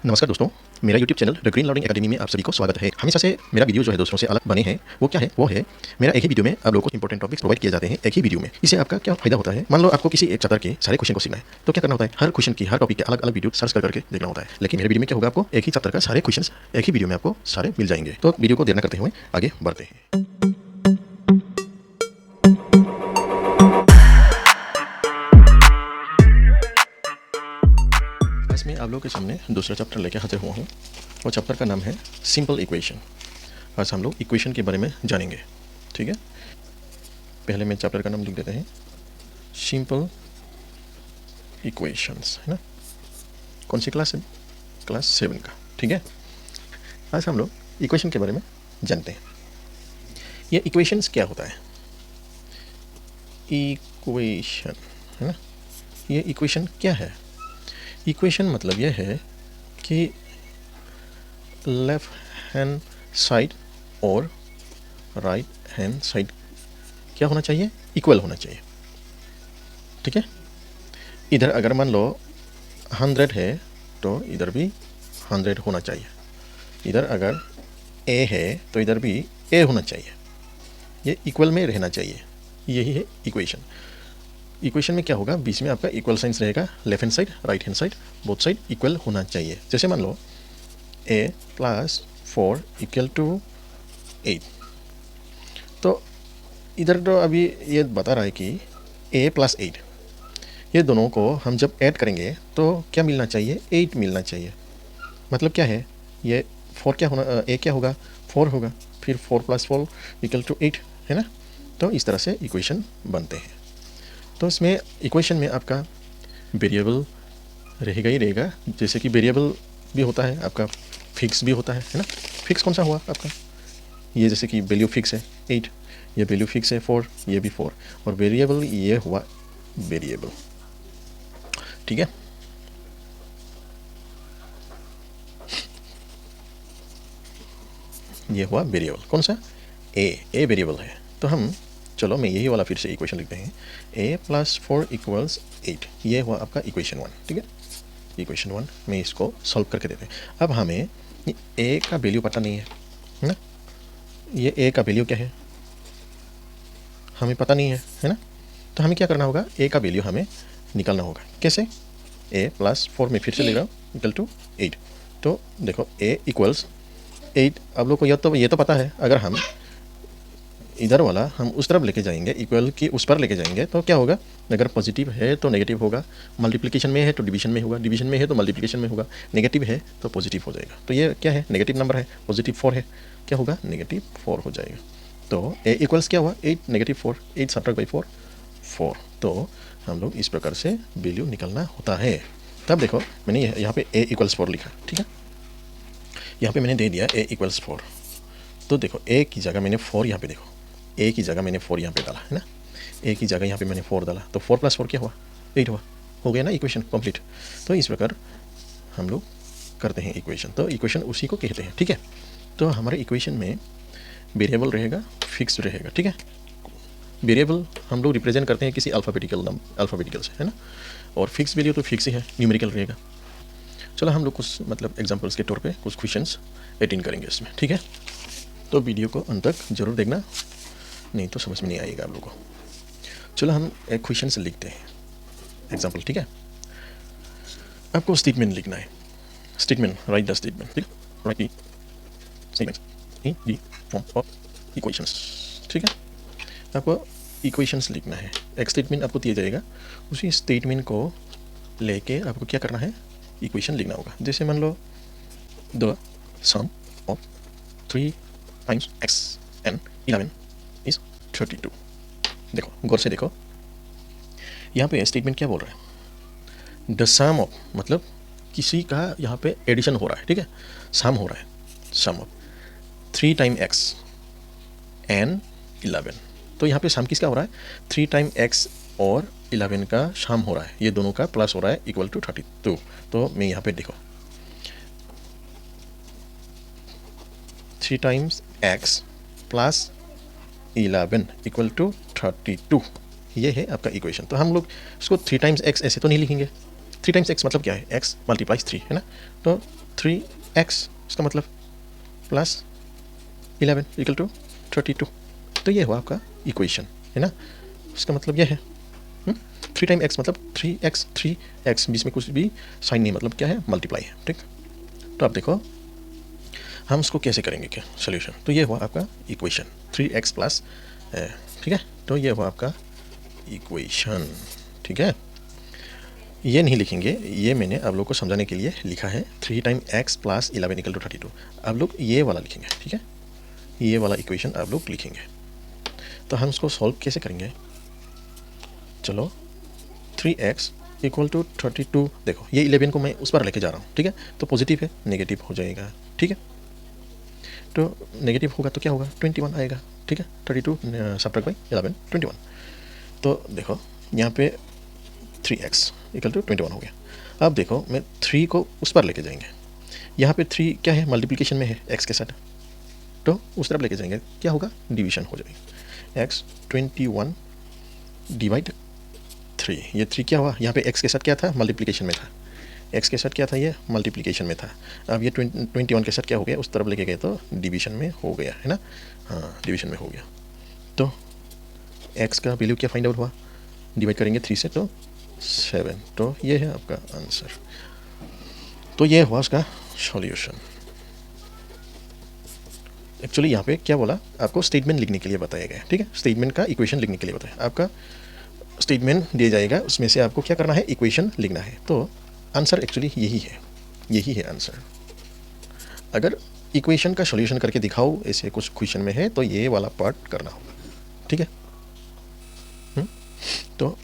नमस्कार दोस्तों, मेरा YouTube channel the green learning academy में आप सभी को स्वागत है। हमेशा से मेरा वीडियो जो है दूसरों से अलग बने हैं, वो क्या है? वो है मेरा एक ही वीडियो में आप लोगों को इंपॉर्टेंट टॉपिक्स प्रोवाइड किए जाते हैं एक ही वीडियो में। इससे आपका क्या फायदा होता है? मान लो आपको किसी एक चैप्टर के सारे क्वेश्चन को सीखना है, तो क्या करना होता है? हर क्वेश्चन की, हर टॉपिक के अलग अलग वीडियो सर्च करके देखना होता है। लेकिन मेरे वीडियो में क्या होगा? आपको एक ही चैप्टर का सारे क्वेश्चन एक ही वीडियो में आपको सारे मिल जाएंगे। तो वीडियो को देर न करते हुए आगे बढ़ते हैं। आज मैं आप लोगों के सामने दूसरा चैप्टर लेके हाजिर हुआ हूँ। वो चैप्टर का नाम है सिंपल इक्वेशन। आज हम लोग इक्वेशन के बारे में जानेंगे, ठीक है। पहले मैं चैप्टर का नाम लिख देते हैं, सिंपल इक्वेशंस, है ना। कौन सी क्लास है? क्लास 7 का, ठीक है। आज हम लोग इक्वेशन के बारे में जानते हैं। ये इक्वेशंस क्या होता है? इक्वेशन, है ना। ये इक्वेशन क्या है? इक्वेशन मतलब यह है कि लेफ्ट हैंड साइड और राइट हैंड साइड क्या होना चाहिए? इक्वल होना चाहिए, ठीक है। इधर अगर मान लो 100 है तो इधर भी 100 होना चाहिए। इधर अगर a है तो इधर भी a होना चाहिए। ये इक्वल में रहना चाहिए, यही है इक्वेशन। इक्वेशन में क्या होगा? बीच में आपका इक्वल साइंस रहेगा, left hand side right hand side both side equal होना चाहिए। जैसे मान लो a + 4 = 8, तो इधर तो अभी ये बता रहा है कि a + 8, ये दोनों को हम जब ऐड करेंगे तो क्या मिलना चाहिए? 8 मिलना चाहिए। मतलब क्या है? ये 4 क्या होना, a क्या होगा? 4 होगा, फिर 4 + 4 = 8, है ना। तो इस तरह से इक्वेशन बनते हैं। तो इसमें इक्वेशन में आपका वेरिएबल रहेगा ही रहेगा। जैसे कि वेरिएबल भी होता है आपका, फिक्स भी होता है ना। फिक्स कौन सा हुआ आपका? ये जैसे कि वैल्यू फिक्स है 8, ये वैल्यू फिक्स है 4, ये भी 4, और वेरिएबल ये हुआ वेरिएबल, ठीक है। ये हुआ वेरिएबल, कौन सा? ए वेरिएबल है। तो हम चलो मैं यही वाला फिर से इक्वेशन लिखते हैं, a + 4 = 8। ये हुआ आपका इक्वेशन 1, ठीक है। इक्वेशन 1 में इसको सॉल्व करके देते हैं। अब हमें a का वैल्यू पता नहीं है ना। ये a का वैल्यू क्या है हमें पता नहीं है ना। तो हमें क्या करना होगा? a का वैल्यू हमें निकालना होगा। कैसे? a + 4 में फिर से ले रहा हूँ = 8। तो देखो a = 8। आप लोग को ये तो पता है, अगर हम इधर वाला हम उस तरफ लेके जाएंगे, इक्वल की उस पर लेके जाएंगे तो क्या होगा? अगर पॉजिटिव है तो नेगेटिव होगा, मल्टीप्लिकेशन में है तो डिवीजन में होगा, डिवीजन में है तो मल्टीप्लिकेशन में होगा, नेगेटिव है तो पॉजिटिव हो जाएगा। तो ये क्या है? नेगेटिव नंबर है, पॉजिटिव 4 है, क्या होगा? -4 हो जाएगा। तो a = क्या हुआ? 8 -4, 8 × 4 4। तो हम लोग इस प्रकार से वैल्यू निकलना होता है। तब देखो मैंने यहाँ पे a = 4 लिखा, ठीक है। यहाँ पे मैंने दे दिया a = 4। तो देखो a की जगह मैंने 4, यहाँ पे देखो a की जगह मैंने 4 यहाँ पे डाला, है ना। a की जगह यहाँ पे मैंने 4 डाला, तो 4 + 4 क्या हुआ? 8 हुआ। हो गया ना इक्वेशन कंप्लीट। तो इस प्रकार हम लोग करते हैं इक्वेशन। तो इक्वेशन उसी को कहते हैं, ठीक है। तो हमारे इक्वेशन में वेरिएबल रहेगा, फिक्स रहेगा, ठीक है। वेरिएबल हम लोग रिप्रेजेंट करते हैं किसी अल्फ़ाबेटिकल से, है ना। और फिक्स वैल्यू तो फिक्स ही है, न्यूमेरिकल रहेगा। चलो हम लोग कुछ मतलब एग्जाम्पल्स के तौर पे कुछ क्वेश्चंस अटेंड करेंगे इसमें, ठीक है। तो वीडियो को अंत तक जरूर देखना, नहीं तो समझ में नहीं आएगा आप लोगों को। चलो हम एक क्वेश्चन से लिखते हैं एग्जाम्पल, ठीक है। आपको स्टेटमेंट लिखना है। स्टेटमेंट, राइट द स्टेटमेंट, ठीक है। Right the statement in the form of equations, ठीक है। आपको इक्वेशंस लिखना है। एक स्टेटमेंट आपको दिया जाएगा, उसी स्टेटमेंट को लेके आपको क्या करना है? इक्वेशन लिखना होगा। जैसे मान लो the some of 3 × x and 11 = 32। देखो गौर से देखो, यहाँ पे स्टेटमेंट क्या बोल रहा है? द सम ऑफ मतलब किसी का यहाँ पे एडिशन हो रहा है, ठीक है। सम हो रहा है, सम ऑफ 3 × x and 11। तो यहाँ पे सम किसका हो रहा है? 3 × x और 11 का सम हो रहा है, ये दोनों का प्लस हो रहा है = 32। तो मैं यहाँ पे देखो 3 × x + 11 = 32, ये है आपका इक्वेशन। तो हम लोग इसको 3 × x ऐसे तो नहीं लिखेंगे। 3 × x मतलब क्या है? x × 3, है ना। तो 3x इसका मतलब प्लस 11 इक्वल टू 32। तो ये हुआ आपका इक्वेशन, है ना। इसका मतलब ये है 3 टाइम x मतलब 3x बीच में कुछ भी साइन नहीं, मतलब क्या है, मल्टीप्लाई है, ठीक। तो आप देखो हम इसको कैसे करेंगे क्या सोल्यूशन। तो ये हुआ आपका इक्वेशन 3x प्लस, ठीक है। तो ये हुआ आपका इक्वेशन, ठीक है। ये नहीं लिखेंगे, ये मैंने आप लोग को समझाने के लिए लिखा है 3 time x plus 11 equal to 32। आप लोग ये वाला लिखेंगे, ठीक है, ये वाला इक्वेशन आप लोग लिखेंगे। तो हम इसको सॉल्व कैसे करेंगे, चलो 3x इक्वल टू 32, देखो ये 11 को मैं उस पर लेके जा रहा हूँ, ठीक है। तो पॉजिटिव है, नेगेटिव हो जाएगा, ठीक है। तो नेगेटिव होगा तो क्या होगा, 21 आएगा, ठीक है। 32 सब्ट्रैक्ट बाई 11 21। तो देखो यहाँ पे 3x इक्वल टू 21 हो गया। अब देखो मैं 3 को उस पर लेके जाएंगे, यहाँ पे 3 क्या है, मल्टीप्लिकेशन में है x के साथ, तो उस तरफ लेके जाएंगे, क्या होगा, डिवीजन हो जाएगा। x 21 डिवाइड 3, ये 3 क्या हुआ, यहाँ पे x के साथ क्या था, मल्टीप्लिकेशन में था, x के साथ क्या था, ये मल्टीप्लिकेशन में था। अब ये 21 के साथ क्या हो गया, उस तरफ लेके गए तो डिवीजन में हो गया, है ना। हाँ, डिवीजन में हो गया। तो x का वैल्यू क्या फाइंड आउट हुआ, डिवाइड करेंगे 3 से तो 7। तो ये है आपका आंसर। तो ये हुआ उसका सॉल्यूशन। एक्चुअली यहाँ पे क्या बोला, आपको स्टेटमेंट लिखने के लिए बताया गया है, ठीक है। स्टेटमेंट का इक्वेशन लिखने के लिए बताया, आपका स्टेटमेंट दिया जाएगा, उसमें से आपको क्या करना है, इक्वेशन लिखना है। तो आंसर एक्चुअली यही है आंसर। अगर इक्वेशन का सॉल्यूशन करके दिखाओ ऐसे कुछ क्वेश्चन में है तो ये वाला पार्ट करना होगा, ठीक है। तो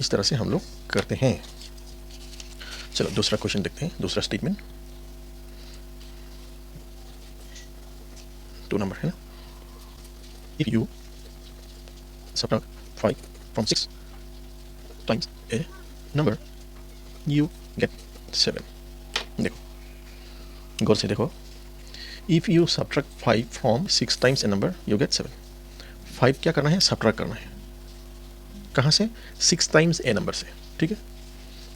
इस तरह से हम लोग करते हैं। चलो दूसरा क्वेश्चन देखते हैं, दूसरा स्टेटमेंट 2 नंबर है ना। If you subtract 5 from 6 times a number you get 7। देखो गौर से देखो, if you subtract 5 from 6 times a number you get 7। 5 क्या करना है, subtract करना है, कहाँ से, 6 टाइम्स ए नंबर से, ठीक है।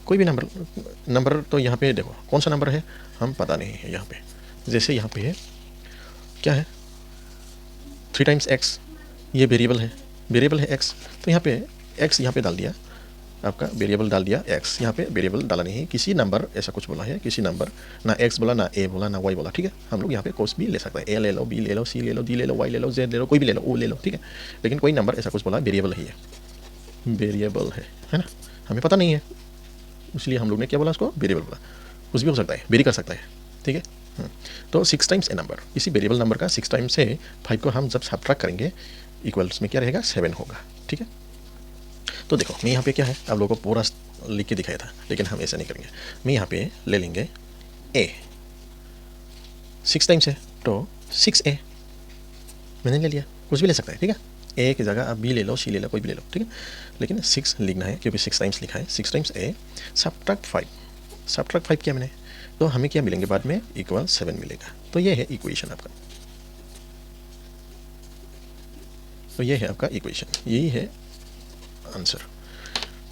कोई भी नंबर तो यहाँ पे देखो कौन सा नंबर है हम पता नहीं है यहाँ पे। जैसे यहाँ पे है क्या है, 3 टाइम्स x, ये वेरिएबल है x। तो यहाँ पे x यहाँ पे डाल दिया, आपका वेरिएबल डाल दिया x, यहाँ पे वेरिएबल डाला नहीं है, किसी नंबर ऐसा कुछ बोला है, किसी नंबर, ना x बोला, ना a बोला, ना y बोला, ठीक है। हम लोग यहाँ पे कोर्स भी ले सकते हैं, a ले लो, b ले लो, c ले लो, d ले लो, y ले लो, z ले लो, कोई भी ले लो, o ले लो, ठीक है। लेकिन कोई नंबर ऐसा कुछ बोला, वेरिएबल ही है, वेरिएबल है ना, हमें पता नहीं है, इसलिए हम लोग ने क्या बोला, उसको वेरिएबल बोला। कुछ भी हो सकता है, वेरी कर सकता है, ठीक है। तो 6 टाइम्स ए नंबर, इसी वेरिएबल नंबर का 6 टाइम्स से 5 को हम जब सब्ट्रैक्ट करेंगे इक्वल्स में क्या रहेगा, 7 होगा, ठीक है। तो देखो मैं यहाँ पे क्या है, आप लोगों को पूरा लिख के दिखाया था, लेकिन हम ऐसा नहीं करेंगे। मैं यहाँ पे ले लेंगे a, 6 टाइम्स है तो 6a मैंने ले लिया, कुछ भी ले सकता है, ठीक है। a की जगह आप b ले लो, c ले लो, कोई भी ले लो, ठीक है। लेकिन 6 लिखना है क्योंकि 6 टाइम्स लिखा है। 6 टाइम्स a सब्ट्रैक्ट 5 किया मैंने, तो हमें क्या मिलेंगे बाद में, इक्वल 7 मिलेगा। तो ये है इक्वेशन आपका, तो ये है आपका इक्वेशन, यही है आंसर,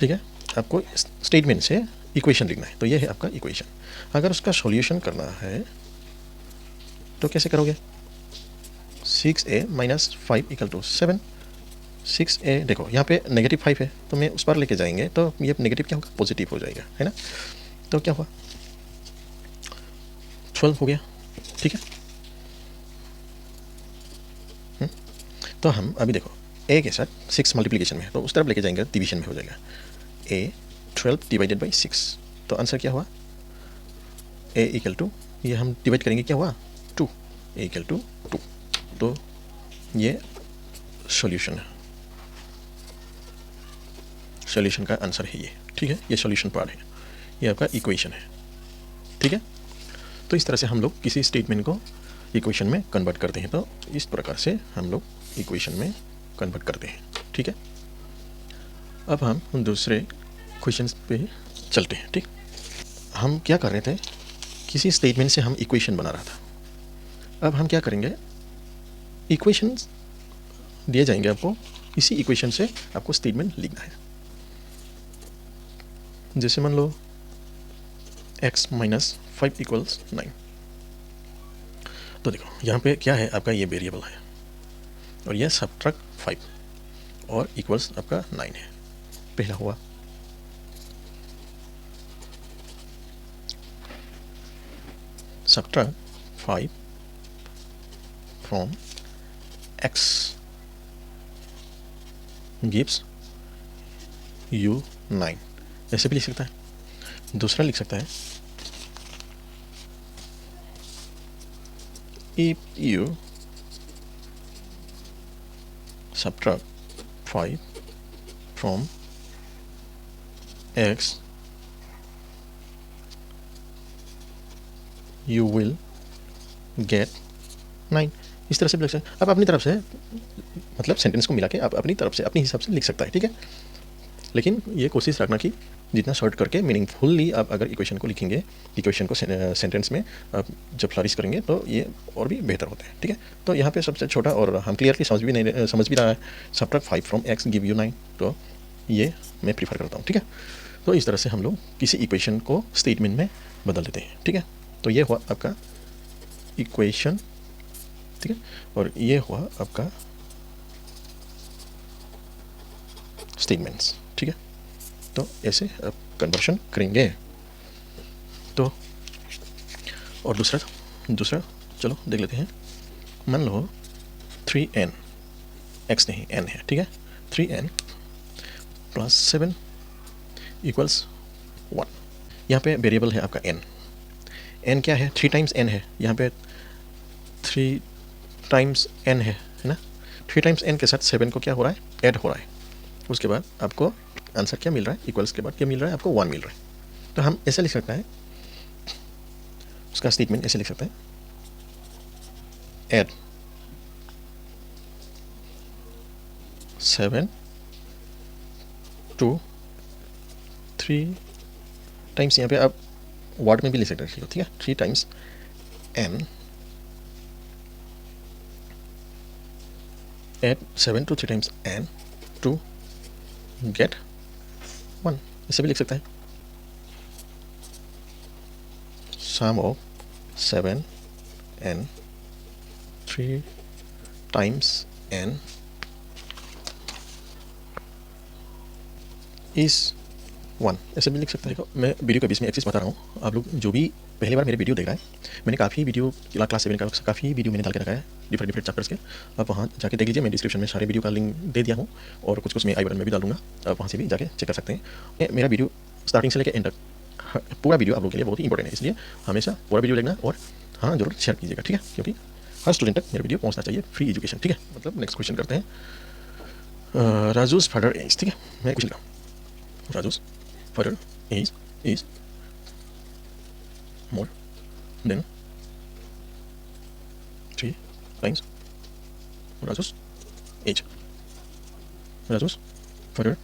ठीक है। आपको स्टेटमेंट से इक्वेशन लिखना है, तो ये है आपका इक्वेशन। अगर उसका सॉल्यूशन करना है तो कैसे करोगे, 6a minus 5 equal to 7। 6a देखो यहाँ पे नेगेटिव 5 है, तो मैं उस पर लेके जाएंगे तो ये नेगेटिव क्या होगा, पॉजिटिव हो जाएगा, है ना। तो क्या हुआ, 12 हो गया, ठीक है। तो हम अभी देखो a के साथ 6 मल्टीप्लिकेशन में है, तो उस तरफ लेके जाएंगे डिवीजन में हो जाएगा, a 12 डिवाइडेड बाई 6। तो आंसर क्या हुआ, a इक्वल टू, ये हम डिवाइड करेंगे क्या हुआ, 2, a इक्वल टू 2। तो ये सॉल्यूशन है, सॉल्यूशन का आंसर है ये, ठीक है। ये सॉल्यूशन पार्ट है, ये आपका इक्वेशन है, ठीक है। तो इस तरह से हम लोग किसी स्टेटमेंट को इक्वेशन में कन्वर्ट करते हैं। तो इस प्रकार से हम लोग इक्वेशन में कन्वर्ट करते हैं, ठीक है। अब हम दूसरे क्वेश्चन पे चलते हैं, ठीक। हम क्या कर रहे थे, किसी स्टेटमेंट से हम इक्वेशन बना रहा था। अब हम क्या करेंगे, इक्वेशन दिए जाएंगे आपको, इसी इक्वेशन से आपको स्टेटमेंट लिखना है। जैसे मान लो x माइनस 5 इक्वल्स 9। तो देखो यहाँ पे क्या है, आपका ये वेरिएबल है और ये सबट्रैक्ट 5 और इक्वल्स आपका 9 है। पहला हुआ। Subtract 5 from x gives you 9, ऐसे भी लिख सकता है। दूसरा लिख सकता है if you subtract 5 from x you will get 9। इस तरह से भी लिख सकते हैं। आप अपनी तरफ से मतलब सेंटेंस को मिला के आप अपनी तरफ से अपने हिसाब से लिख सकता है, ठीक है। लेकिन ये कोशिश रखना कि जितना शॉर्ट करके मीनिंगफुली आप अगर इक्वेशन को लिखेंगे, इक्वेशन को सेंटेंस में आप जब फ्लरिश करेंगे तो ये और भी बेहतर होते हैं, ठीक है। तो यहाँ पे सबसे छोटा और हम क्लियरली समझ भी रहा है, subtract 5 from x give you 9, तो ये मैं प्रीफर करता हूँ, ठीक है। तो इस तरह से हम लोग किसी इक्वेशन को स्टेटमेंट में बदल देते हैं, ठीक है। तो ये हुआ आपका इक्वेशन, ठीक है, और ये हुआ आपका स्टेटमेंट्स, ठीक है। तो ऐसे आप कन्वर्शन करेंगे। तो और दूसरा चलो देख लेते हैं। मान लो 3n, x नहीं n है, ठीक है। 3n plus 7 equals 1। यहाँ पे वेरिएबल है आपका n क्या है, 3 टाइम्स n है। यहाँ पे 3 टाइम्स n है ना। 3 टाइम्स n के साथ 7 को क्या हो रहा है, ऐड हो रहा है। उसके बाद आपको आंसर क्या मिल रहा है, इक्वल्स के बाद क्या मिल रहा है आपको, 1 मिल रहा है। तो हम ऐसे लिख सकते हैं, उसका स्टेटमेंट ऐसे लिख सकते हैं, ऐड 7 to 3 टाइम्स, यहाँ पे आप वर्ड में भी लिख सकते हैं, ठीक है। 3 times n add 7 to 3 times n to get 1, इसे भी लिख सकता है। sum of 7 n 3 times n is 1, ऐसे भी लिख सकते हैं। देखो मैं वीडियो के बीच में एक चीज़ बता रहा हूँ, आप लोग जो भी पहली बार मेरे वीडियो देख रहा है, मैंने काफ़ी वीडियो क्लास 7 का काफ़ी वीडियो मैंने डाल के रखा है डिफरेंट चैप्टर्स के। आप वहाँ जाके देख लीजिए, मैं डिस्क्रिप्शन में सारे वीडियो का लिंक दे दिया हूँ और कुछ मैं आई बटन में भी डाल दूँगा, आप वहाँ से भी जाके चेक कर सकते हैं। मेरा वीडियो स्टार्टिंग से लेकर एंड तक पूरा वीडियो आप लोगों के लिए बहुत ही इंपॉर्टेंट है, इसलिए हमेशा पूरा वीडियो देखना और हाँ जरूर शेयर कीजिएगा, ठीक है, क्योंकि हर स्टूडेंट तक मेरा वीडियो पहुँचना चाहिए, फ्री एजुकेशन, ठीक है। मतलब नेक्स्ट क्वेश्चन करते हैं। राजूस फादर एज, ठीक है, मैं कुछ लिखा हूँ, Raju's father age is more than 3 times Raju's age. Raju's father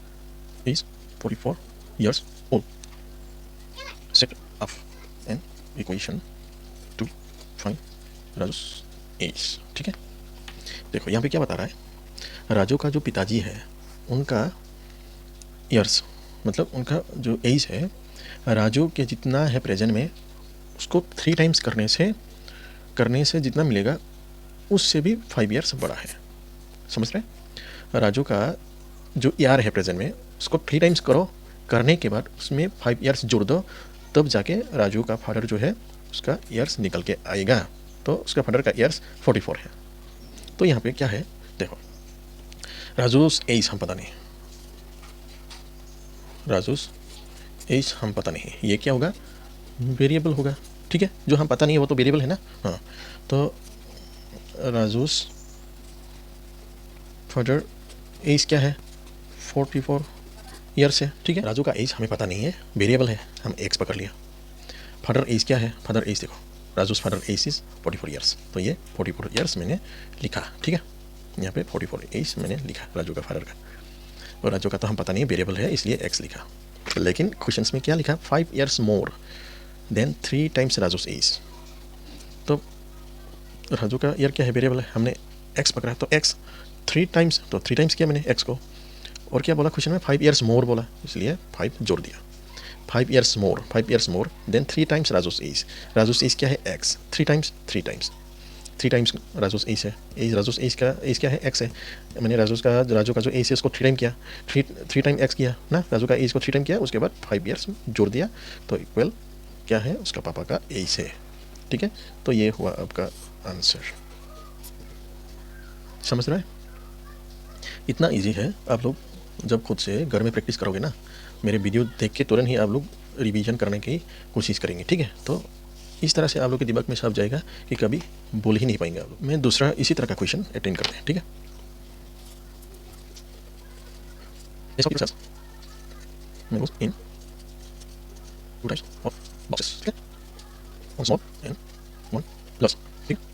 is 44 years old. Set up an equation to find Raju's age, ठीक है। देखो यहाँ पे क्या बता रहा है, राजू का जो पिताजी है उनका ईयर्स मतलब उनका जो एज है राजू के जितना है प्रेजेंट में, उसको 3 टाइम्स करने से जितना मिलेगा उससे भी 5 ईयर्स बड़ा है, समझ रहे हैं। राजू का जो ईयर है प्रेजेंट में, उसको 3 टाइम्स करो, करने के बाद उसमें 5 ईयर्स जोड़ दो, तब जाके राजू का फादर जो है उसका ईयर्स निकल के आएगा। तो उसका फादर का ईयर्स 44 है। तो यहाँ पे क्या है, देखो राजूस एज हम पता नहीं, राजूस एज हम पता नहीं, ये क्या होगा, वेरिएबल होगा, ठीक है। जो हम पता नहीं है वो तो वेरिएबल है ना। हाँ, तो राजूस फादर एज क्या है, 44 ईयर्स है, ठीक है। राजू का एज हमें पता नहीं है, वेरिएबल है, हम एक्स पकड़ लिया। फादर एज क्या है, फादर एज देखो, Raju's father age is 44 years, तो ये 44 ईयर्स मैंने लिखा, ठीक है। यहाँ पे 44 एज मैंने लिखा राजू का फादर का, और राजू का तो हम पता नहीं वेरिएबल है इसलिए एक्स लिखा। लेकिन क्वेश्चन में क्या लिखा, 5 years more than 3 times Raju's age. तो राजू का ईयर क्या है, वेरिएबल है, हमने एक्स पकड़ा, तो एक्स 3 टाइम्स, तो 3 टाइम्स किया मैंने एक्स को, और क्या बोला क्वेश्चन में, 5 ईयर्स मोर बोला, इसलिए 5 जोड़ दिया। 5 years more than 3 times Raju's age. Raju's age क्या है? एक्स। 3 टाइम्स राजूस एज है। एज राजूस एज क्या है? एक्स है। मैंने राजू का जो एज है उसको 3 टाइम किया, थ्री टाइम एक्स किया ना, राजू का एज को 3 टाइम किया, उसके बाद 5 ईयर्स जोड़ दिया, तो इक्वल क्या है? उसका पापा का एज है। ठीक है, तो ये हुआ आपका आंसर। समझ रहे हैं? इतना इजी है। आप लोग जब खुद से घर में प्रैक्टिस करोगे ना, मेरे वीडियो देख के तुरंत ही आप लोग रिवीजन करने की कोशिश करेंगे। ठीक है, तो इस तरह से आप लोग के दिमाग में छप जाएगा कि कभी बोल ही नहीं पाएंगे आप लोग। मैं दूसरा इसी तरह का क्वेश्चन अटेंड करते हैं। ठीक है, इन 2 टाइप्स ऑफ बॉक्सेस। ठीक है, one small and one plus. ठीक है,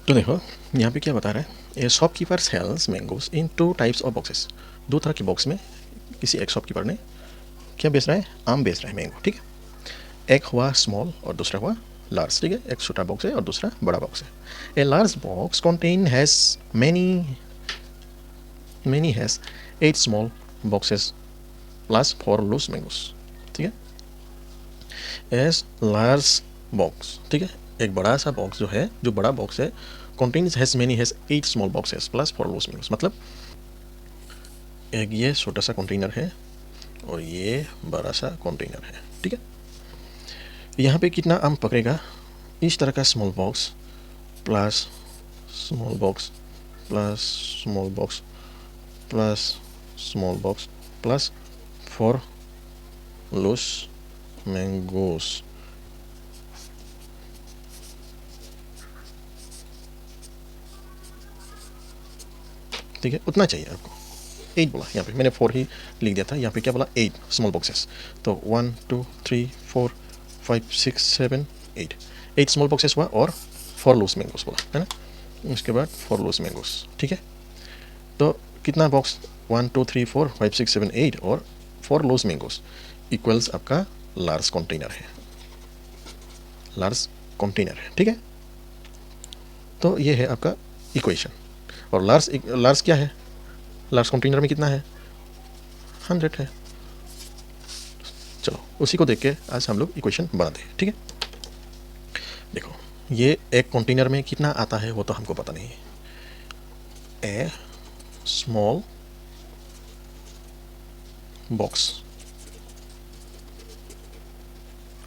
तो देखो यहाँ पे क्या बता रहा है, a shopkeeper sells mangoes in 2 types of boxes. 2 तरह के बॉक्स में किसी एक शॉपकीपर ने क्या बेच रहा है? आम बेच रहा है, मैंगो। ठीक है, एक हुआ स्मॉल और दूसरा हुआ लार्ज। ठीक है, एक छोटा बॉक्स है और दूसरा बड़ा बॉक्स है। A large box contain has many has 8 small boxes plus 4 loose mangoes. ठीक है, एज लार्ज बॉक्स। ठीक है, एक बड़ा सा बॉक्स जो है, जो बड़ा बॉक्स है, contains has 8 small boxes plus 4 loose mangoes. मतलब एक ये छोटा सा कंटेनर है और ये बड़ा सा कंटेनर है। ठीक है, यहाँ पे कितना आम पकड़ेगा? इस तरह का small box plus small box plus small box plus small box plus 4 loose mangoes. ठीक है, उतना चाहिए आपको। 8 बोला, यहाँ पे मैंने 4 ही लिख दिया था, यहाँ पे क्या बोला? 8 स्मॉल बॉक्सेस। तो 1 2 3 4 5 6 7 8 8 स्मॉल बॉक्सेस हुआ और 4 लूज मैंगोस बोला, है ना। उसके बाद 4 लूज मैंगोस। ठीक है, तो कितना बॉक्स? 1 2 3 4 5 6 7 8 और 4 लूज मैंगोस इक्वल्स आपका लार्ज कंटेनर है। लार्ज कंटेनर है। ठीक है, तो ये है आपका इक्वेशन। और लार्ज क्या है? लार्ज कंटेनर में कितना है? 100 है। चलो उसी को देख के आज हम लोग इक्वेशन बनाते हैं। ठीक है, देखो ये एक कंटेनर में कितना आता है वो तो हमको पता नहीं है। ए स्मॉल बॉक्स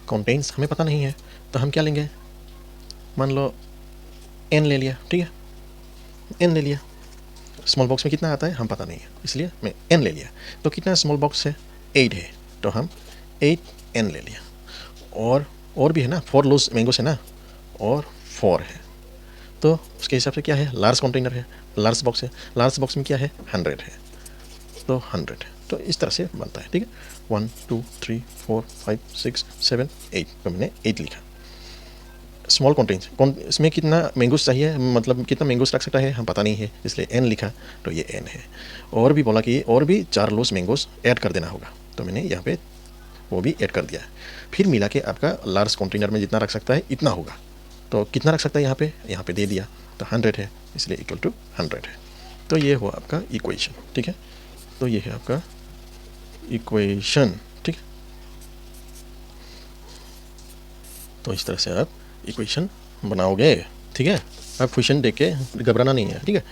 कंटेन्स हमें पता नहीं है, तो हम क्या लेंगे? मान लो एन ले लिया। ठीक है, एन ले लिया। स्मॉल बॉक्स में कितना आता है हम पता नहीं है, इसलिए मैं एन ले लिया। तो कितना स्मॉल बॉक्स है? 8 है, तो हम 8 एन ले लिया। और भी है ना, 4 लूज मैंगोस है ना, और 4 है, तो उसके हिसाब से क्या है? लार्ज कंटेनर है, लार्ज बॉक्स है। लार्ज बॉक्स में क्या है? 100 है, तो 100 है। तो इस तरह से बनता है। ठीक है, 1 2 3 4 5 6 7 8, तो मैंने 8 लिखा। स्मॉल कंटेन्स इसमें कितना मैंगोस चाहिए, मतलब कितना मैंगोस रख सकता है हम पता नहीं है, इसलिए एन लिखा, तो ये एन है। और भी बोला कि और भी 4 लूज मैंगोस ऐड कर देना होगा, तो मैंने यहाँ पे वो भी ऐड कर दिया। फिर मिला के आपका लार्ज कंटेनर में जितना रख सकता है इतना होगा। तो कितना रख सकता है यहाँ पे दे दिया, तो 100 है, इसलिए इक्वल टू 100 है। तो ये हुआ आपका इक्वेशन। ठीक है, तो ये है आपका इक्वेशन। ठीक है, तो इस तरह से आप इक्वेशन बनाओगे। ठीक है, आप क्वेश्चन देख के घबराना नहीं है। ठीक है,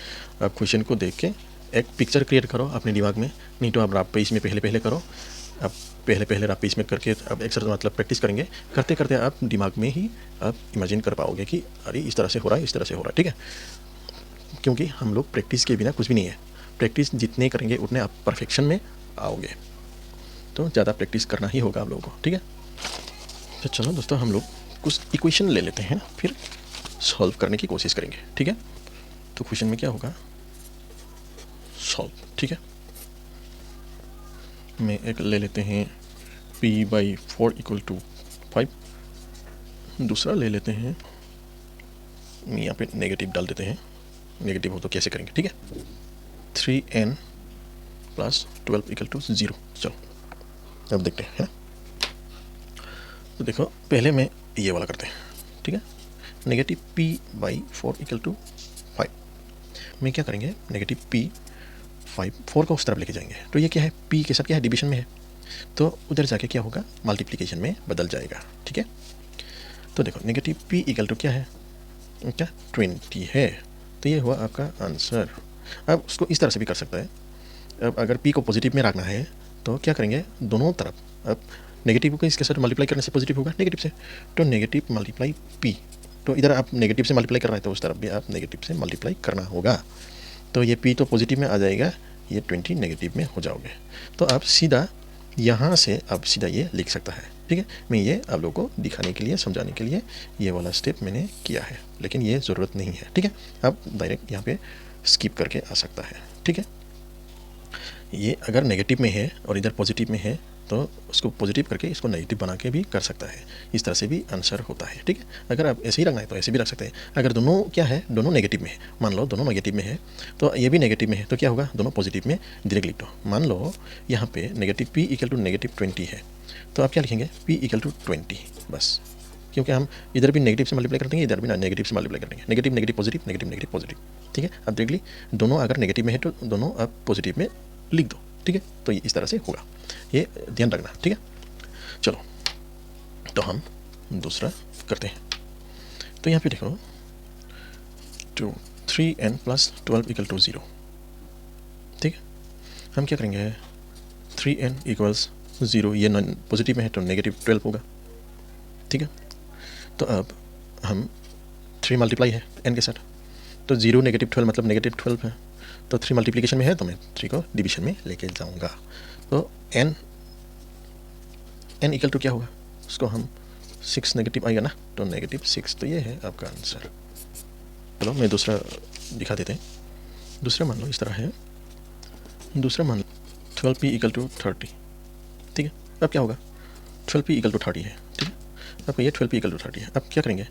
आप क्वेश्चन को देख के एक पिक्चर क्रिएट करो अपने दिमाग में, नहीं तो आप रफ पेज में पहले करो। आप पहले रफ पेज में करके आप एक्सरसाइज मतलब प्रैक्टिस करेंगे, करते करते आप दिमाग में ही आप इमेजिन कर पाओगे कि अरे इस तरह से हो रहा है, इस तरह से हो रहा है। ठीक है, क्योंकि हम लोग प्रैक्टिस के बिना कुछ भी नहीं है। प्रैक्टिस जितने करेंगे उतने आप परफेक्शन में आओगे, तो ज़्यादा प्रैक्टिस करना ही होगा आप लोगों को। ठीक है, तो चलो दोस्तों हम लोग कुछ इक्वेशन ले लेते हैं, फिर सॉल्व करने की कोशिश करेंगे। ठीक है, तो क्वेश्चन में क्या होगा? सॉल्व। ठीक है, में एक ले लेते हैं p/4 = 5, दूसरा ले लेते हैं यहाँ पे नेगेटिव डाल देते हैं, नेगेटिव हो तो कैसे करेंगे, ठीक है। 3n plus 12 equal to 0। चलो अब देखते हैं, है ना। तो देखो पहले में ये वाला करते हैं, ठीक है। नेगेटिव p/4 इक्वल टू 5 में क्या करेंगे, नेगेटिव p/4 को उस तरफ लेके जाएंगे। तो ये क्या है, p के साथ क्या है, डिवीजन में है, तो उधर जाके क्या होगा, मल्टीप्लिकेशन में बदल जाएगा, ठीक है। तो देखो नेगेटिव p इक्वल टू क्या है, क्या 20 है, तो ये हुआ आपका आंसर। अब उसको इस तरह से भी कर सकता है। अब अगर p को पॉजिटिव में रखना है तो क्या करेंगे, दोनों तरफ, अब नेगेटिव को इसके साथ मल्टीप्लाई करने से पॉजिटिव होगा नेगेटिव से, तो नेगेटिव मल्टीप्लाई p, तो इधर आप नेगेटिव से मल्टीप्लाई कर रहे हैं तो उस तरफ भी आप नेगेटिव से मल्टीप्लाई करना होगा। तो ये p तो पॉजिटिव में आ जाएगा, ये 20 नेगेटिव में हो जाओगे। तो आप सीधा यहाँ से आप सीधा ये लिख सकता है, ठीक है। मैं ये आप लोगों को दिखाने के लिए, समझाने के लिए ये वाला स्टेप मैंने किया है, लेकिन ये ज़रूरत नहीं है, ठीक है। आप डायरेक्ट यहाँ पे स्किप करके आ सकता है, ठीक है। ये अगर नेगेटिव में है और इधर पॉजिटिव में है तो उसको पॉजिटिव करके इसको नेगेटिव बना के भी कर सकता है, इस तरह से भी आंसर होता है, ठीक है। अगर आप ऐसे ही रखना है तो ऐसे भी रख सकते हैं। अगर दोनों क्या है, दोनों नेगेटिव में है, मान लो दोनों नेगेटिव में है तो ये भी नेगेटिव में है, तो क्या होगा, दोनों पॉजिटिव में डायरेक्ट लिख दो। मान लो यहाँ पे negative p equal to negative 20 है, तो आप क्या लिखेंगे, p इक्वल टू 20 बस, क्योंकि हम इधर भी नेगेटिव से मल्टीप्लाई कर देंगे, इधर भी नेगेटिव से मल्टीप्लाई कर देंगे, negative negative positive, negative negative positive, ठीक है। अब डायरेक्टली दोनों अगर नेगेटिव में है तो दोनों आप पॉजिटिव में लिख दो, ठीक है। तो ये इस तरह से होगा, ये ध्यान रखना, ठीक है। चलो तो हम दूसरा करते हैं। तो यहाँ पे देखो 3n प्लस 12 इक्वल टू 0, ठीक है। हम क्या करेंगे, 3n इक्वल्स 0, ये नॉन पॉजिटिव में है तो नेगेटिव 12 होगा, ठीक है। तो अब हम 3 मल्टीप्लाई है n के साथ, तो 0 नेगेटिव 12 मतलब नेगेटिव 12 है, तो 3 मल्टीप्लिकेशन में है तो मैं 3 को डिवीजन में लेके जाऊंगा। तो n इक्वल टू क्या होगा, उसको हम 6 नेगेटिव आएगा ना, तो नेगेटिव 6, तो ये है आपका आंसर। चलो मैं दूसरा दिखा देते हैं। दूसरा मान लो इस तरह है, दूसरा मान लो 12p इक्वल टू 30, ठीक है। अब क्या होगा, 12p इक्वल टू 30 है, ठीक है। आपको ये 12p इक्वल टू 30 है, अब क्या करेंगे,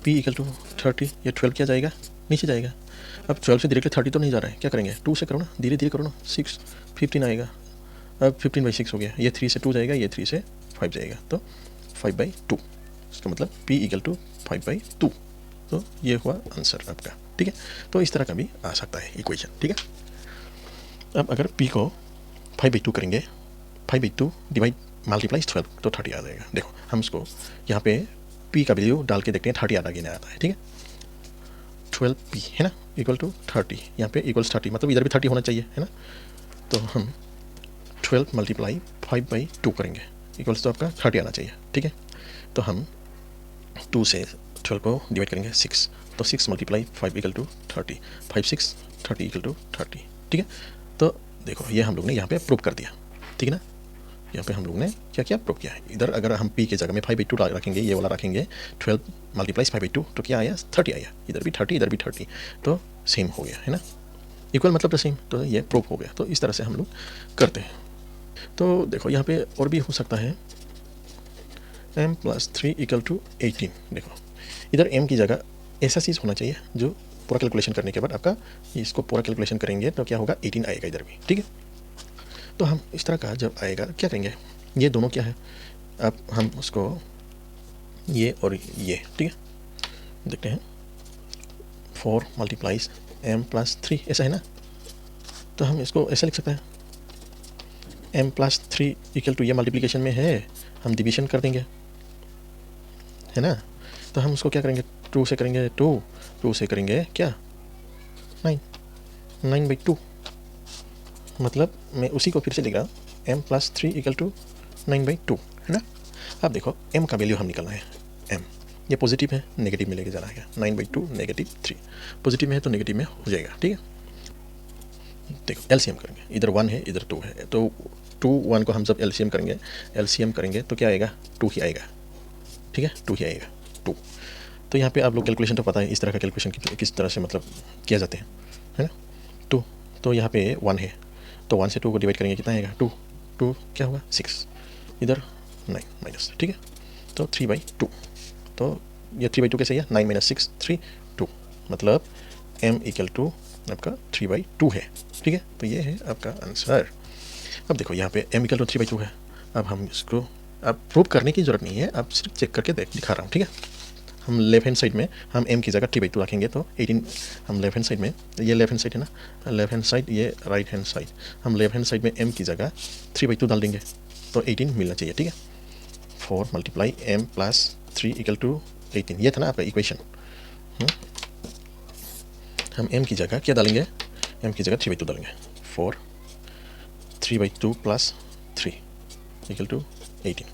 p इक्वल टू 30, ये 12 क्या जाएगा, नीचे जाएगा। अब 12 से डायरेक्टली 30 तो नहीं जा रहा है, क्या करेंगे, 2 से करो ना, धीरे धीरे करो ना, 6 15 आएगा। अब 15/6 हो गया, ये 3 से 2 जाएगा, ये 3 से 5 जाएगा, तो 5/2, इसका मतलब p इक्वल टू 5/2, तो ये हुआ आंसर आपका, ठीक है। तो इस तरह का भी आ सकता है इक्वेशन, ठीक है। अब अगर p को 5/2 करेंगे, 5/2 डिवाइड मल्टीप्लाइज 12 तो 30 आ जाएगा। देखो हम इसको यहाँ पे p का वैल्यू डाल के देखते हैं, 30 आता कि नहीं आता है, ठीक है। 12p है ना इक्वल टू 30, यहाँ पे इक्वल्स 30 मतलब इधर भी 30 होना चाहिए, है ना। तो हम 12 मल्टीप्लाई 5/2 करेंगे, इक्वल्स तो आपका 30 आना चाहिए, ठीक है। तो हम 2 से 12 को डिवाइड करेंगे 6, तो 6 multiply 5 equal to 30, 5 6 30 equal to 30, ठीक है। तो देखो ये हम लोग ने यहाँ पे प्रूव कर दिया, ठीक है ना। यहाँ पे हम लोग ने क्या क्या प्रूव किया है। इधर अगर हम p के जगह में 5/2 रखेंगे, ये वाला रखेंगे, 12 मल्टीप्लाइज 5/2 तो क्या आया, 30 आया। इधर भी 30, इधर भी 30, तो सेम हो गया, है ना। इक्वल मतलब तो सेम, तो ये प्रूव हो गया। तो इस तरह से हम लोग करते हैं। तो देखो यहाँ पे और भी हो सकता है, m + 3 इक्वल टू 18। देखो इधर m की जगह ऐसा चीज़ होना चाहिए जो पूरा कैलकुलेशन करने के बाद आपका इसको पूरा कैलकुलेशन करेंगे तो क्या होगा, 18 आएगा इधर भी, ठीक है। तो हम इस तरह का जब आएगा क्या करेंगे, ये दोनों क्या है, अब हम उसको ये और ये, ठीक है, देखते हैं। 4 मल्टीप्लाइज m + 3 ऐसा है ना, तो हम इसको ऐसा लिख सकते हैं, m + 3 इक्वल टू, ये मल्टीप्लिकेशन में है, हम डिवीजन कर देंगे, है ना। तो हम उसको क्या करेंगे, 2 से करेंगे 2 से करेंगे क्या, 9/2, मतलब मैं उसी को फिर से लिख रहा हूँ, m + 3 इक्वल टू 9/2, है ना। अब देखो m का वैल्यू हम निकालना है, m ये पॉजिटिव है, नेगेटिव में लेके जाना है, 9/2 -3, पॉजिटिव में है तो नेगेटिव में हो जाएगा, ठीक है। देखो एलसीएम करेंगे, इधर 1 है इधर 2 है, तो 2 1 को हम जब एलसीएम करेंगे तो क्या आएगा, 2 ही आएगा, ठीक है, 2 ही आएगा, 2। तो यहाँ पे आप लोग कैलकुलेशन तो पता है, इस तरह का कैलकुलेशन किस तरह से मतलब किया जाते हैं, है ना। 2 तो यहाँ पे 1 है, तो 1 से 2 को डिवाइड करेंगे, कितना आएगा, 2 क्या होगा, 6, इधर 9 माइनस, ठीक है, तो 3/2। तो ये 3/2 कैसे आया, 9 - 6 3 2, मतलब m इक्वल टू आपका 3/2 है, ठीक है। तो ये है आपका आंसर। अब देखो यहाँ पे m इक्वल टू 3/2 है। अब हम इसको अब प्रूव करने की ज़रूरत नहीं है, अब सिर्फ चेक करके दिखा रहा हूँ, ठीक है। हम लेफ्ट हैंड साइड में हम m की जगह 3/2 रखेंगे तो 18, हम लेफ्ट हैंड साइड में, ये लेफ्ट हैंड साइड है ना, लेफ्ट हैंड साइड, ये राइट हैंड साइड, हम लेफ्ट हैंड साइड में m की जगह 3/2 डाल देंगे तो 18 मिलना चाहिए, ठीक है। 4 multiply m plus 3 equal to 18, ये था ना आपका इक्वेशन। हम m की जगह क्या डालेंगे, m की जगह 3/2 डालेंगे। 4 3/2 प्लस 3 इक्वल टू 18।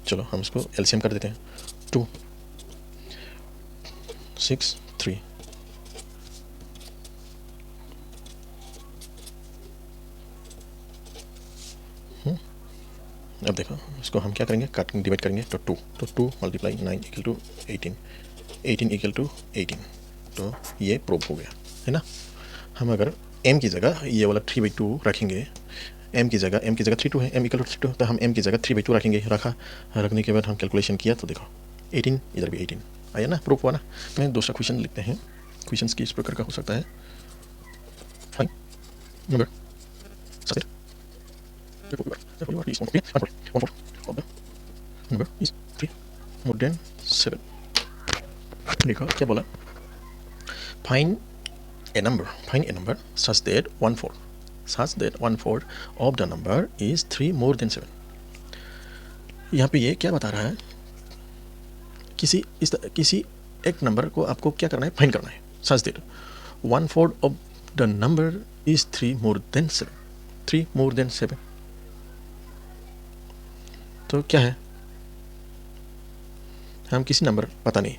चलो हम इसको एलसीएम कर देते हैं। 2 6 3, अब देखो इसको हम क्या करेंगे, काटेंगे, डिवाइड करेंगे तो 2, तो 2 multiply 9 equal to 18, 18 equal to 18, तो ये प्रूव हो गया, है ना। हम अगर m की जगह ये वाला 3/2 रखेंगे, m की जगह 3/2 है, m इक्वल टू 3/2, तो हम m की जगह 3/2 रखेंगे, रखने के बाद हम कैलकुलेशन किया तो देखो 18, इधर भी 18 आया ना, प्रूफ हुआ ना। मैं दूसरा क्वेश्चन लिखते हैं। क्वेश्चन की इस प्रकार का हो सकता है। Fine number number is 3 more than 7। देखो क्या बोला, find a number such that 1/4 of the number is 3 more than 7। यहाँ पे ये क्या बता रहा है, किसी एक नंबर को आपको क्या करना है, फाइंड करना है। such that 1/4 of the number is 3 more than 7, 3 more than 7 तो क्या है, हम किसी नंबर पता नहीं,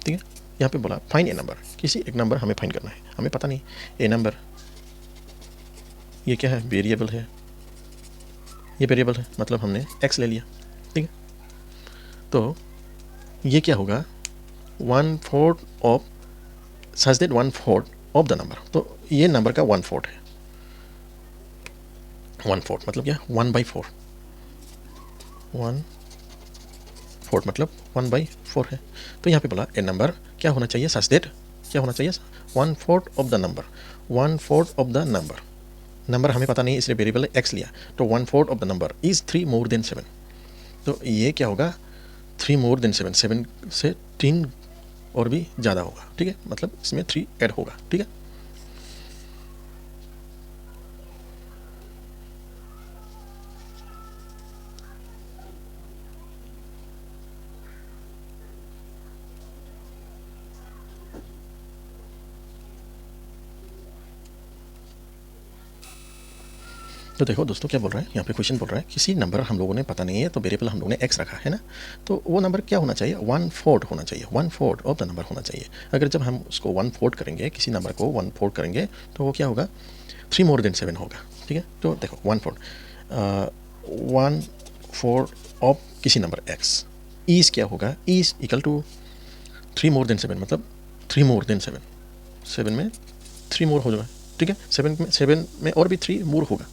ठीक है। यहाँ पे बोला फाइंड ए नंबर, किसी एक नंबर हमें फाइंड करना है, हमें पता नहीं ए नंबर, ये क्या है, वेरिएबल है, ये वेरिएबल है मतलब हमने x ले लिया, ठीक है। तो ये क्या होगा, 1/4 of such that 1/4 of the number, तो ये नंबर का 1/4 है। 1/4 मतलब क्या, 1/4, 1/4 मतलब 1/4 है। तो यहाँ पे बोला ए नंबर क्या होना चाहिए, सच दैट क्या होना चाहिए, 1/4 of the number, 1/4 of the number हमें पता नहीं इसलिए वेरिएबल x लिया, तो 1/4 of the number is 3 more than 7, तो ये क्या होगा, 3 मोर देन 7, 7 से 3 और भी ज़्यादा होगा, ठीक है, मतलब इसमें 3 ऐड होगा, ठीक है। तो देखो दोस्तों क्या बोल रहा है यहाँ पे, क्वेश्चन बोल रहा है किसी नंबर हम लोगों ने पता नहीं है तो वेरिएबल हम लोगों ने x रखा है ना, तो वो नंबर क्या होना चाहिए, 1/4 होना चाहिए, 1/4 ऑफ द नंबर होना चाहिए। अगर जब हम उसको 1/4 करेंगे, किसी नंबर को 1/4 करेंगे तो वो क्या होगा, 3 मोर देन 7 होगा, ठीक है। तो देखो 1/4 ऑफ किसी नंबर x इज क्या होगा, is equal to 3 more than 7 मतलब 3 मोर देन 7, 7 में 3 मोर हो जाएगा, ठीक है। 7 में और भी 3 मोर होगा।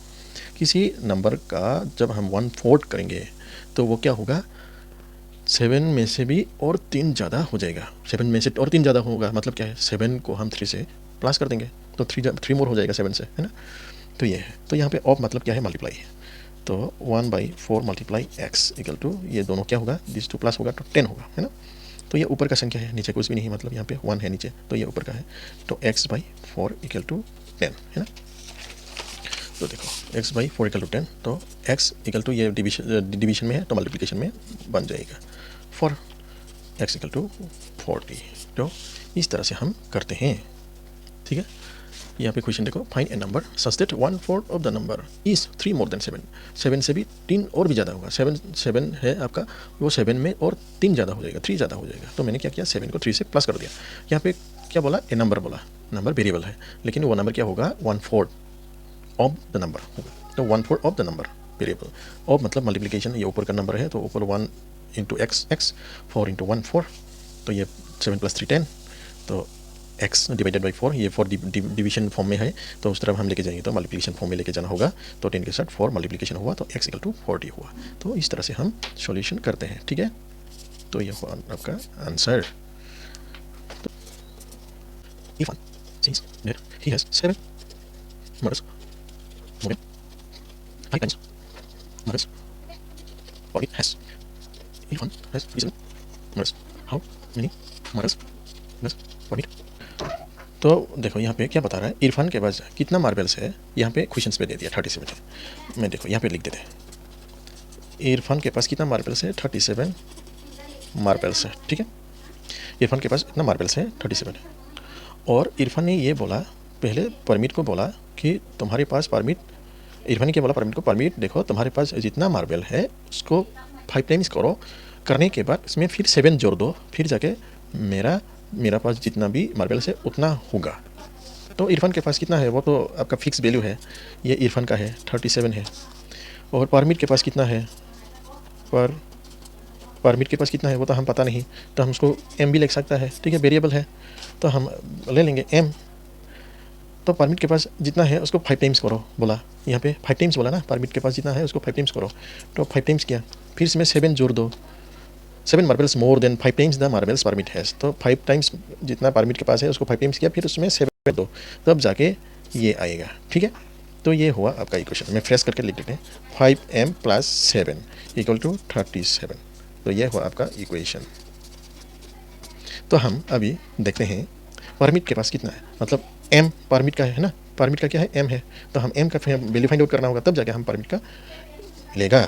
किसी नंबर का जब हम 1/4 करेंगे तो वो क्या होगा, 7 में से भी और 3 ज़्यादा हो जाएगा, 7 में से और 3 ज़्यादा होगा, मतलब क्या है, 7 को हम 3 से प्लस कर देंगे तो 3 मोर हो जाएगा 7 से, है ना। तो ये है, तो यहाँ पे ऑफ मतलब क्या है, मल्टीप्लाई है, तो 1/4 मल्टीप्लाई x इक्वल टू ये दोनों क्या होगा, दिस 2 प्लस होगा तो 10 होगा, है ना। तो ये ऊपर का संख्या है, नीचे कुछ भी नहीं, मतलब यहाँ पे 1 है नीचे, तो ये ऊपर का है, तो x/4 इक्वल टू 10, है ना। तो देखो x/4 इक्वल टू 10, तो x इक्वल टू ये डिवीजन में है तो मल्टीप्लिकेशन में बन जाएगा, फॉर x इक्वल टू 40। तो इस तरह से हम करते हैं, ठीक है। यहाँ पे क्वेश्चन देखो, find A number such that 1/4 of the number is 3 more than 7, 7 से भी 3 और भी ज़्यादा होगा, 7 है आपका, वो 7 में और 3 ज़्यादा हो जाएगा, 3 ज़्यादा हो जाएगा। तो मैंने क्या किया, 7 को 3 से प्लस कर दिया। यहाँ पे क्या बोला, ए नंबर बोला, नंबर वेरिएबल है, लेकिन वो नंबर क्या होगा, 1/4 ऑफ द नंबर होगा, तो 1/4 of the number variable, of मतलब मल्टीप्लिकेशन, ये ऊपर का नंबर है तो ऊपर 1 इंटू x, 4 इंटू 1/4, तो ये 7 + 3 10, तो x डिवाइडेड बाई 4, ये 4 डिवीजन फॉर्म में है तो उस तरफ हम लेके जाएंगे तो मल्टीप्लिकेशन फॉर्म में लेके जाना होगा, तो 10 के साथ 4 मल्टीप्लिकेशन हुआ तो x इक्वल टू 40 हुआ। तो इस तरह से हम सॉल्यूशन करते हैं, ठीक है। तो ये हुआ आपका answer. Irfan says that he has 7 murders, more than 5 times murders. Parmit has. Irfan has 37 murders. How many murders does Parmit? तो देखो यहाँ पे क्या बता रहा है, इरफान के पास कितना मार्बल्स है, यहाँ पे क्वेश्चंस पे दे दिया 37 है। मैं देखो यहाँ पे लिख देते हैं, इरफान के पास कितना मार्बल्स है, 37 मार्बल्स है, ठीक है। इरफान के पास इतना मार्बल्स है 37 है। और इरफान ने ये बोला, पहले परमिट को बोला कि तुम्हारे पास परमिट, इरफान ने क्या बोला परमिट को, परमिट देखो तुम्हारे पास जितना मार्बल है उसको 5 टाइम्स करो, करने के बाद इसमें फिर 7 जोड़ दो, फिर जाके मेरा पास जितना भी मार्बल्स है उतना होगा। तो इरफान के पास कितना है वो तो आपका फिक्स वैल्यू है, ये इरफान का है 37 है। और परमिट के पास कितना है, परमिट के पास कितना है वो तो हम पता नहीं, तो हम उसको एम भी लिख सकता है, ठीक है, वेरिएबल है तो हम ले लेंगे एम। तो परमिट के पास जितना है उसको 5 टाइम्स करो बोला, यहाँ पे 5 टाइम्स बोला ना, परमिट के पास जितना है उसको 5 टाइम्स करो, तो 5 टाइम्स किया, फिर इसमें 7 जोड़ दो, 7 marbles more than 5 times the marbles permit है, तो 5 टाइम्स जितना परमिट के पास है उसको 5 टाइम्स किया, फिर उसमें 7 दो, तब जाके ये आएगा, ठीक है। तो ये हुआ आपका इक्वेशन, मैं फ्रेश करके लिख देते हैं, 5m + 7 = 37। तो ये हुआ आपका इक्वेशन। तो हम अभी देखते हैं परमिट के पास कितना है, मतलब m परमिट का है ना, परमिट का क्या है, m है, तो हम m का वैल्यू फाइंड आउट करना होगा, तब जाके हम परमिट का लेगा।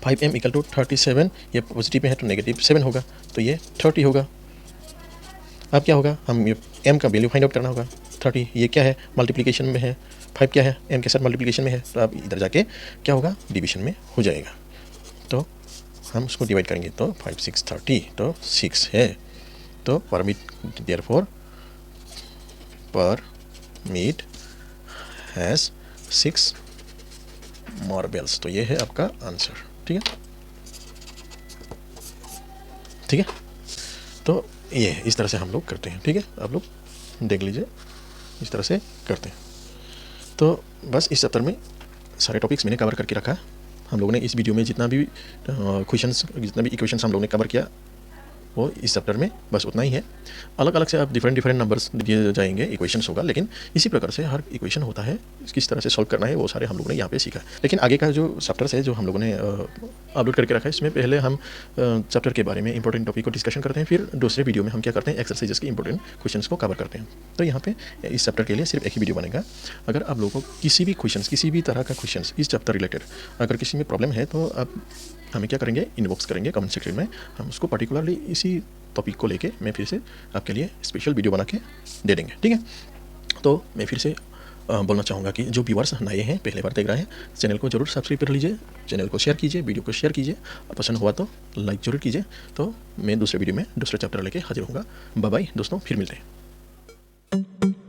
5m = 37, ये पॉजिटिव में है तो -7 होगा, तो ये 30 होगा। अब क्या होगा, हम ये m का वैल्यू फाइंड आउट करना होगा, 30, ये क्या है मल्टीप्लिकेशन में है, 5 क्या है m के साथ मल्टीप्लिकेशन में है, तो अब इधर जाके क्या होगा डिवीजन में हो जाएगा। तो हम उसको डिवाइड करेंगे, तो 5 6 30, तो 6 है, तो permit therefore permit has 6 marbles. तो ये है आपका आंसर, ठीक है, ठीक है। तो ये इस तरह से हम लोग करते हैं, ठीक है, आप लोग देख लीजिए, इस तरह से करते हैं। तो बस इस चैप्टर में सारे टॉपिक्स मैंने कवर करके रखा है। हम लोगों ने इस वीडियो में जितना भी क्वेश्चंस, जितना भी इक्वेशंस हम लोगों ने कवर किया वो इस चैप्टर में बस उतना ही है। अलग अलग से आप डिफरेंट नंबर्स दिए जाएंगे, इक्वेशंस होगा, लेकिन इसी प्रकार से हर इक्वेशन होता है, किस तरह से सॉल्व करना है वो सारे हम लोगों ने यहाँ पे सीखा। लेकिन आगे का जो चैप्टर्स है जो हम लोगों ने अपलोड करके रखा है, इसमें पहले हम चैप्टर के बारे में इंपॉर्टेंट टॉपिक को डिस्कशन करते हैं, फिर दूसरे वीडियो में हम क्या करते हैं, एक्सरसाइजेस के इंपॉर्टेंट क्वेश्चंस को कवर करते हैं। तो यहाँ पे इस चैप्टर के लिए सिर्फ एक ही वीडियो बनेगा। अगर आप लोगों को किसी भी क्वेश्चन, किसी भी तरह का क्वेश्चन इस चैप्टर रिलेटेड अगर किसी में प्रॉब्लम है, तो आप हमें क्या करेंगे, इनबॉक्स करेंगे कमेंट सेक्शन में, हम उसको पर्टिकुलरली इसी टॉपिक को लेके मैं फिर से आपके लिए स्पेशल वीडियो बना के दे देंगे, ठीक है। तो मैं फिर से बोलना चाहूँगा कि जो व्यूअर्स नए हैं, पहले बार देख रहे हैं, चैनल को जरूर सब्सक्राइब कर लीजिए, चैनल को शेयर कीजिए, वीडियो को शेयर कीजिए, पसंद हुआ तो लाइक जरूर कीजिए। तो मैं दूसरे वीडियो में दूसरे चैप्टर लेके हाजिर होऊंगा। बाय बाय दोस्तों, फिर मिलते हैं।